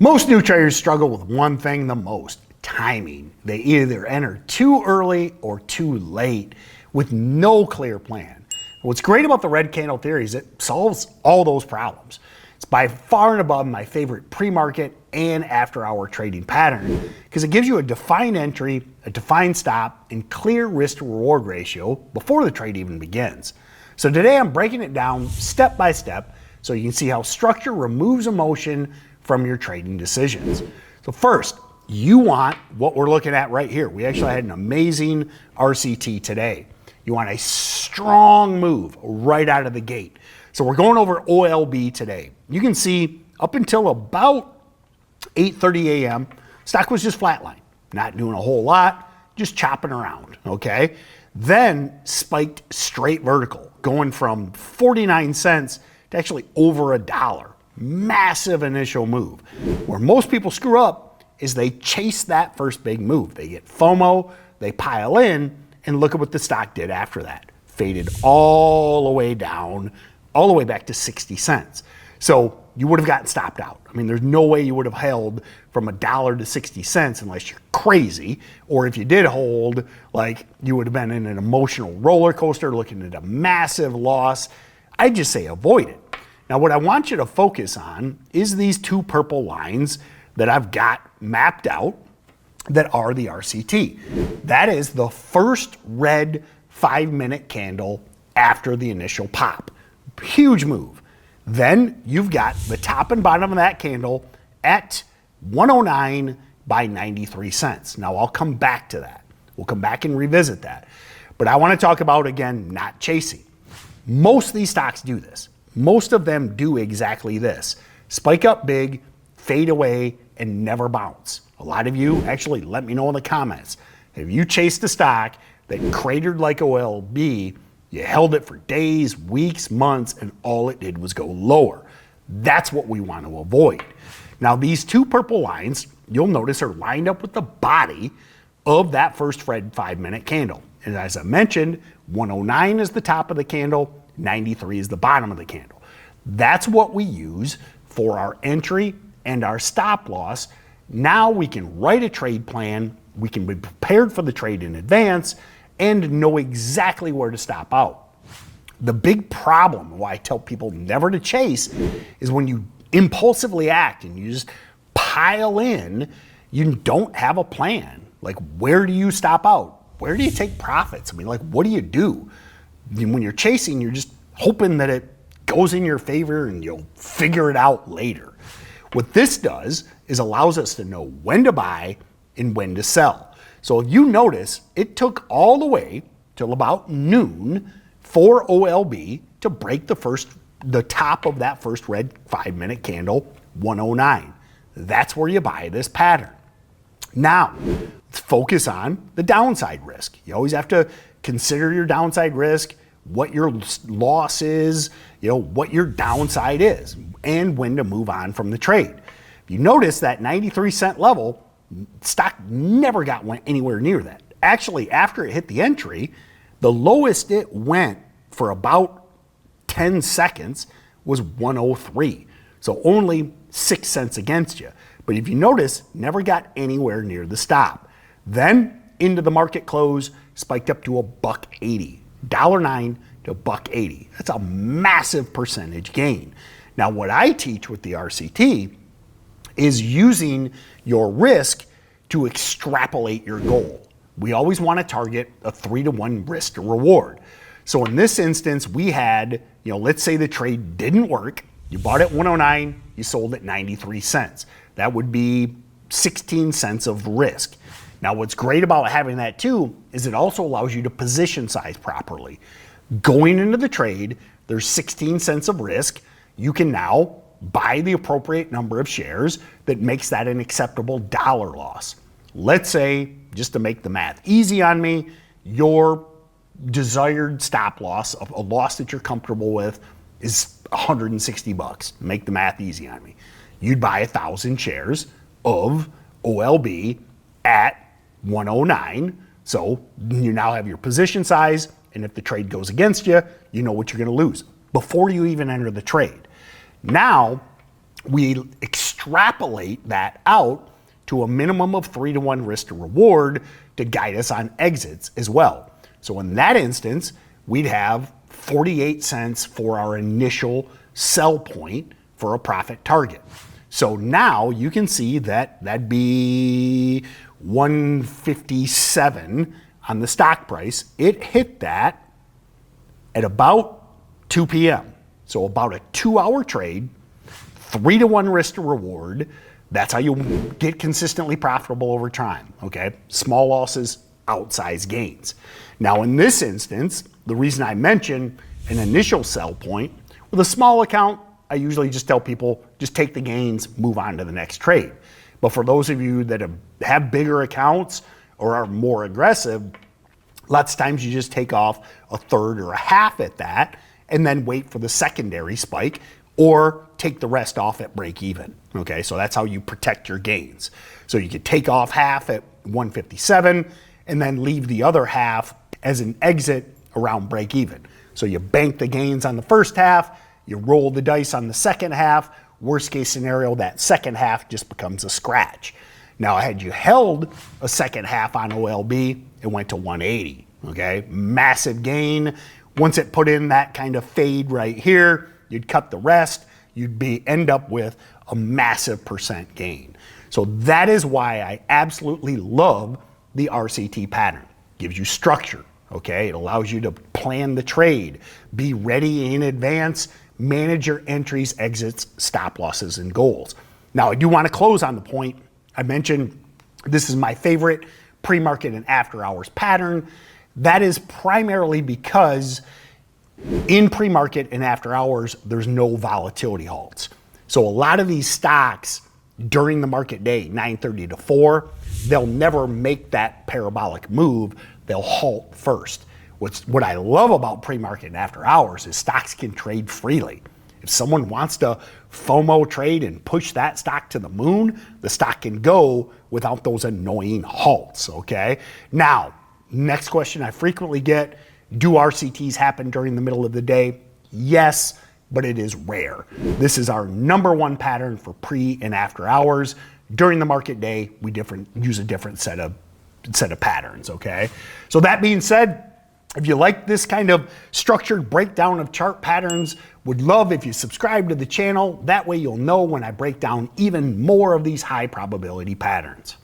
Most new traders struggle with one thing the most: timing. They either enter too early or too late with no clear plan. What's great about the red candle theory is it solves all those problems. It's by far and above my favorite pre-market and after-hour trading pattern because it gives you a defined entry, a defined stop, and clear risk-to-reward ratio before the trade even begins. So today I'm breaking it down step by step so you can see how structure removes emotion from your trading decisions. So first, you want what we're looking at right here. We actually had an amazing RCT today. You want a strong move right out of the gate. So we're going over OLB today. You can see up until about 8:30 a.m., stock was just flatline, not doing a whole lot, just chopping around, okay? Then spiked straight vertical, going from 49 cents to actually over $1. Massive initial move. Where most people screw up is they chase that first big move. They get FOMO, they pile in, and look at what the stock did after that. Faded all the way down, all the way back to 60 cents. So you would have gotten stopped out. I mean, there's no way you would have held from $1 to 60 cents unless you're crazy. Or if you did hold, like you would have been in an emotional roller coaster looking at a massive loss. I'd just say avoid it. Now, what I want you to focus on is these two purple lines that I've got mapped out that are the RCT. That is the first red 5-minute candle after the initial pop. Huge move. Then you've got the top and bottom of that candle at 109 by 93 cents. Now, I'll come back to that. We'll come back and revisit that. But I want to talk about, again, not chasing. Most of these stocks do this. Most of them do exactly this. Spike up big, fade away, and never bounce. A lot of you actually let me know in the comments. If you chased a stock that cratered like OLB, you held it for days, weeks, months, and all it did was go lower. That's what we want to avoid. Now, these two purple lines, you'll notice, are lined up with the body of that first red 5-minute candle. And as I mentioned, 109 is the top of the candle, 93 is the bottom of the candle. That's what we use for our entry and our stop loss. Now we can write a trade plan, we can be prepared for the trade in advance, and know exactly where to stop out. The big problem, why I tell people never to chase, is when you impulsively act and you just pile in, you don't have a plan. Like, where do you stop out? Where do you take profits? I mean, like, what do you do? When you're chasing, you're just hoping that it goes in your favor and you'll figure it out later. What this does is allows us to know when to buy and when to sell. So if you notice, it took all the way till about noon for OLB to break the top of that first red 5-minute candle, 109. That's where you buy this pattern. Now, let's focus on the downside risk. You always have to consider your downside risk, what your loss is, what your downside is, and when to move on from the trade. If you notice that 93 cent level, stock never went anywhere near that. Actually, after it hit the entry, the lowest it went for about 10 seconds was 103. So only 6 cents against you. But if you notice, never got anywhere near the stop. Then into the market close, spiked up to $1.80. $1.09 to $1.80. That's a massive percentage gain. Now, what I teach with the RCT is using your risk to extrapolate your goal. We always want to target a 3-to-1 risk to reward. So in this instance, we had, let's say the trade didn't work. You bought at 109, you sold at 93 cents. That would be 16 cents of risk. Now, what's great about having that too is it also allows you to position size properly. Going into the trade, there's 16 cents of risk. You can now buy the appropriate number of shares that makes that an acceptable dollar loss. Let's say, just to make the math easy on me, your desired stop loss, a loss that you're comfortable with, is $160. Make the math easy on me. You'd buy 1,000 shares of OLB at 109. So you now have your position size, and if the trade goes against you, you know what you're going to lose before you even enter the trade. Now we extrapolate that out to a minimum of 3-to-1 risk to reward to guide us on exits as well. So in that instance, we'd have 48 cents for our initial sell point for a profit target. So now you can see that that'd be 157 on the stock price. It hit that at about 2 p.m. So about a 2-hour trade, 3-to-1 risk to reward. That's how you get consistently profitable over time, okay? Small losses, outsized gains. Now in this instance, the reason I mention an initial sell point, with a small account, I usually just tell people, just take the gains, move on to the next trade. But for those of you that have bigger accounts or are more aggressive, lots of times you just take off a third or a half at that and then wait for the secondary spike, or take the rest off at break even. Okay, so that's how you protect your gains. So you could take off half at 157 and then leave the other half as an exit around break even. So you bank the gains on the first half, you roll the dice on the second half. Worst case scenario, that second half just becomes a scratch. Now, had you held a second half on OLB, it went to 180, okay? Massive gain. Once it put in that kind of fade right here, you'd cut the rest, you'd end up with a massive percent gain. So that is why I absolutely love the RCT pattern. Gives you structure, okay? It allows you to plan the trade, be ready in advance, manage your entries, exits, stop losses, and goals. Now, I do want to close on the point I mentioned. This is my favorite pre-market and after hours pattern. That is primarily because in pre-market and after hours, there's no volatility halts. So a lot of these stocks during the market day, 9:30 to 4, they'll never make that parabolic move. They'll halt first. What I love about pre-market and after hours is stocks can trade freely. If someone wants to FOMO trade and push that stock to the moon, the stock can go without those annoying halts, okay? Now, next question I frequently get, do RCTs happen during the middle of the day? Yes, but it is rare. This is our number one pattern for pre and after hours. During the market day, we use a different set of patterns, okay? So that being said, if you like this kind of structured breakdown of chart patterns, would love if you subscribe to the channel. That way you'll know when I break down even more of these high probability patterns.